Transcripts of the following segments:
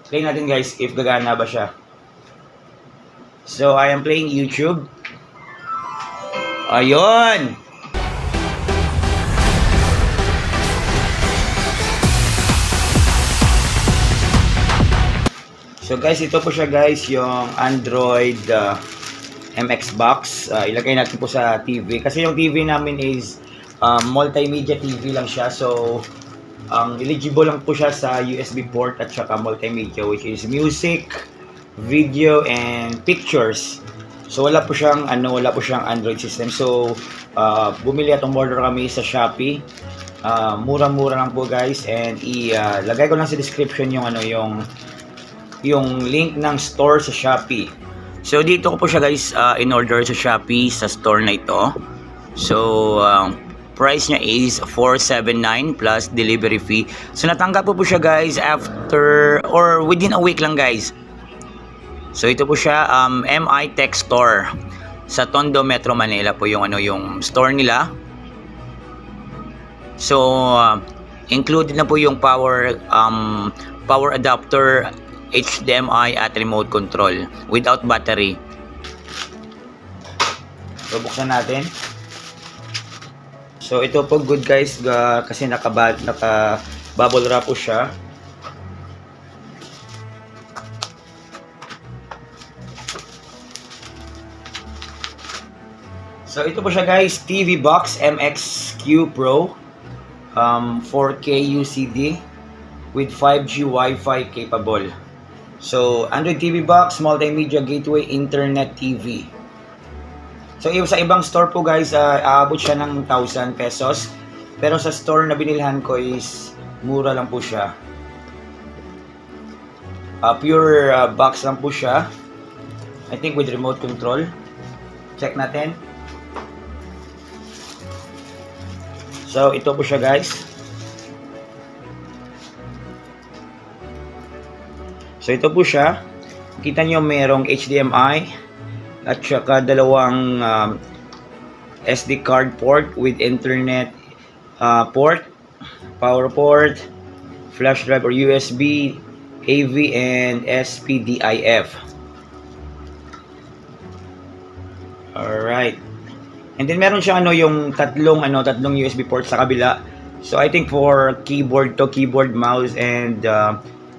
Play natin guys if gagana ba siya. So, I am playing YouTube. Ayun! So guys, ito po siya guys, yung Android MX box. Ilagay natin po sa TV. Kasi yung TV namin is multimedia TV lang siya. So, eligible lang po siya sa USB port at saka multimedia, which is music, video, and pictures. So wala po siyang Android system. So bumili at umorder kami sa Shopee. Murang-mura lang po guys, and ilagay ko lang sa description yung link ng store sa Shopee. So dito ko po siya guys in order sa Shopee sa store na ito. So price niya is $479 plus delivery fee. So natanggap po siya guys after or within a week lang guys. So ito po siya MI Tech Store sa Tondo, Metro Manila po yung store nila. So included na po yung power adapter, HDMI at remote control without battery. So buksan natin. So ito po good guys kasi naka bubble wrap po siya. So ito po siya guys, TV Box MX-Q Pro 4K UCD with 5G Wi-Fi capable. So Android TV Box, multimedia gateway, internet TV. So sa ibang store po guys, aabot siya ng 1,000 pesos. Pero sa store na binilhan ko is mura lang po siya. Pure box lang po siya. I think with remote control. Check natin. So ito po siya guys. So ito po siya. Kita nyo merong HDMI at saka dalawang SD card port with internet port, power port, flash drive or USB, AV, and SPDIF. Alright. And then meron siya yung tatlong USB port sa kabila. So I think for keyboard, mouse, and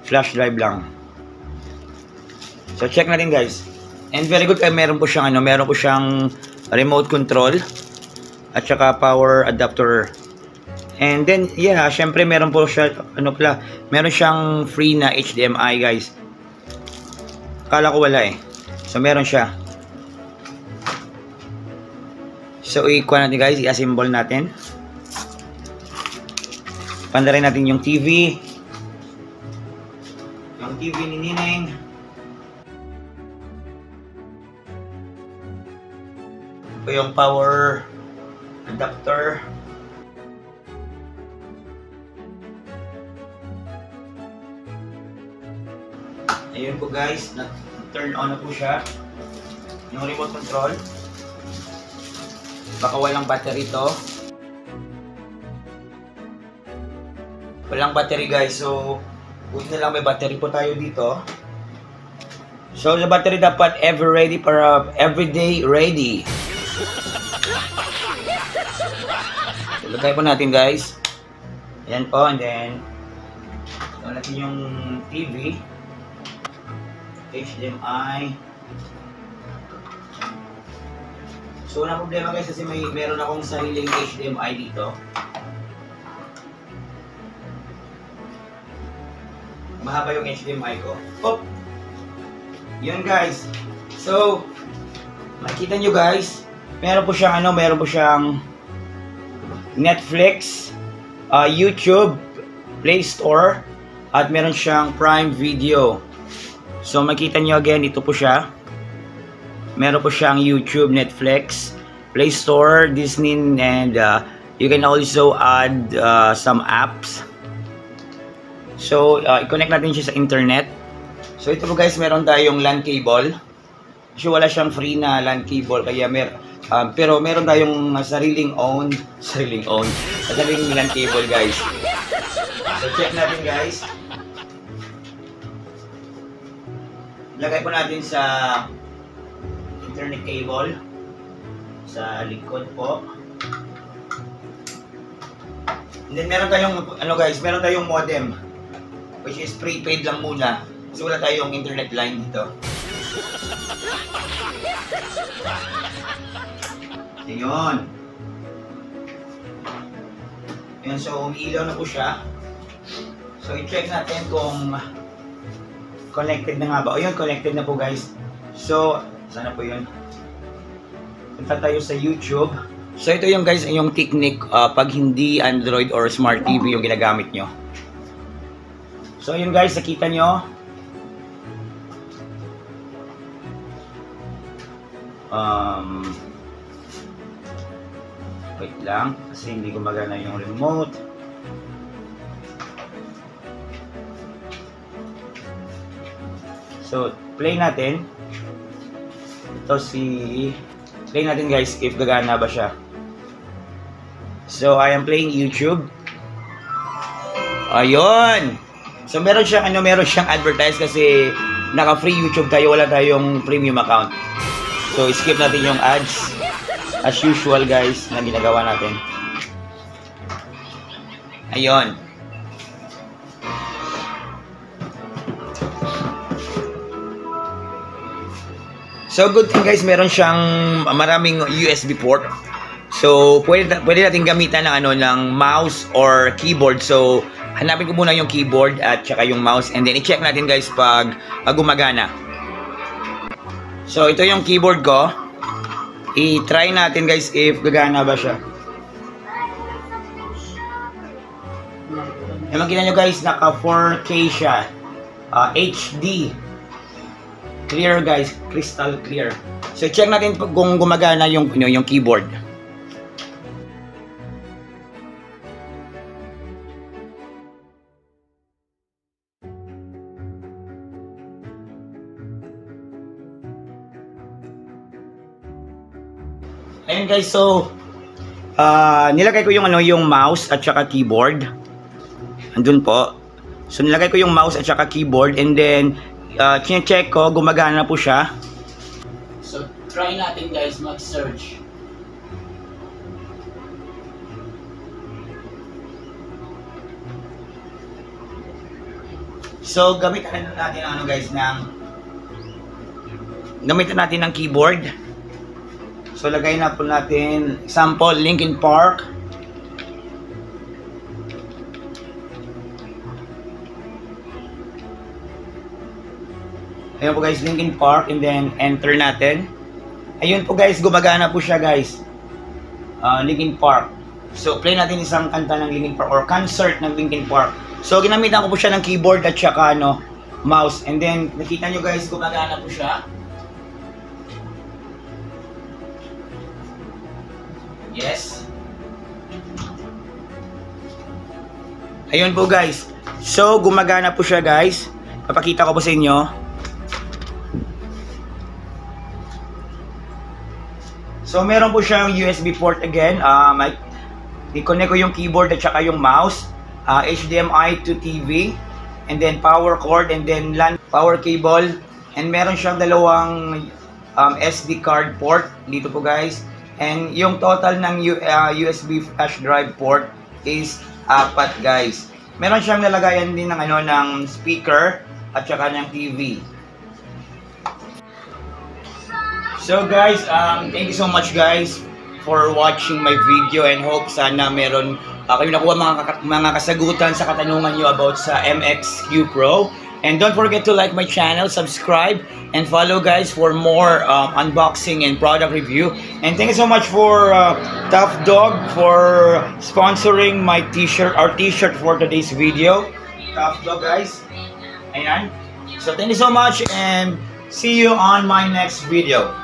flash drive lang. So check natin guys. And very good, meron po siyang remote control at saka power adapter. And then yeah, syempre meron po siya meron siyang free na HDMI guys. Akala ko wala eh. So meron siya. So i-kuha natin guys, i-assemble natin. Pandarin natin yung TV. Yung TV ni Nineng. Yung power adapter. Ayun po guys, na-turn on na po siya. Yung remote control. Baka walang battery to. Walang battery guys, so buti na lang may battery po tayo dito. So the battery dapat ever ready para everyday ready. Ilagay po natin guys. Ayan po, and then ito natin yung TV, HDMI. So wala problema guys kasi meron akong sariling HDMI dito. Mahaba yung HDMI ko. Oh! Yun guys. So makikita nyo guys, meron po siyang Netflix, YouTube, Play Store, at meron siyang Prime Video. So makita nyo again, ito po siya. Meron po siyang YouTube, Netflix, Play Store, Disney, and you can also add some apps. So i-connect natin siya sa internet. So ito po guys, meron tayong LAN cable. So wala siyang free na LAN cable, kaya pero meron tayong sariling LAN cable guys. So check natin guys. Lagay po natin sa internet cable sa likod po. And then meron tayong meron tayong modem which is prepaid lang muna kasi wala tayong internet line dito. Ayun. Ayan, so umiilaw na po siya. So i-check natin kung connected na nga ba. O yun, connected na po guys. So, sana po yun. Punta tayo sa YouTube. So ito yung guys, yung technique pag hindi Android or Smart TV yung ginagamit nyo. So yun guys, nakita nyo. Wait lang, kasi hindi gumagana yung remote. So, play natin. Ito play natin guys if gagana ba siya. So, I am playing YouTube. Ayun! So, meron siyang advertise kasi naka-free YouTube tayo, wala tayong premium account. So, skip natin yung ads. As usual guys, na ginagawa natin. Ayun. So, good thing guys, meron siyang maraming USB port. So, pwede natin gamitan ng mouse or keyboard. So, hanapin ko muna yung keyboard at saka yung mouse and then i-check natin guys pag gumagana. So, ito yung keyboard ko. I-try natin guys if gagana ba siya. Yung makita nyo guys, naka 4K siya. HD. Clear guys, crystal clear. So, check natin kung gumagana yung keyboard. Ayun guys, so nilagay ko yung mouse at saka keyboard. Andun po. So nilagay ko yung mouse at saka keyboard and then check ko gumagana po siya. So try natin guys mag-search. So gamitan natin guys gamitan natin ng keyboard. So, lagay na po natin, example, Linkin Park. Ayan po guys, Linkin Park, and then enter natin. Ayun po guys, gumagana po siya guys. Linkin Park. So, play natin isang kanta ng Linkin Park or concert ng Linkin Park. So, ginamitan ko po siya ng keyboard at saka mouse. And then, nakita nyo guys, gumagana po siya. Yes. Ayun po guys. So, gumagana po siya guys. Papakita ko po sa inyo. So, meron po siyang USB port again. I-connect ko yung keyboard at saka yung mouse. HDMI to TV. And then power cord and then LAN power cable. And meron siyang dalawang SD card port dito po guys. And yung total ng USB flash drive port is 4 guys. Meron siyang lalagayan din ng speaker at saka ng TV. So guys, thank you so much guys for watching my video and hope sana meron kayo nakuha mga kasagutan sa katanungan nyo about sa MX-Q Pro. And don't forget to like my channel, subscribe, and follow guys for more unboxing and product review. And thank you so much for Tough Dog for sponsoring my t-shirt, our t-shirt for today's video. Tough Dog guys. Ayan. So thank you so much and see you on my next video.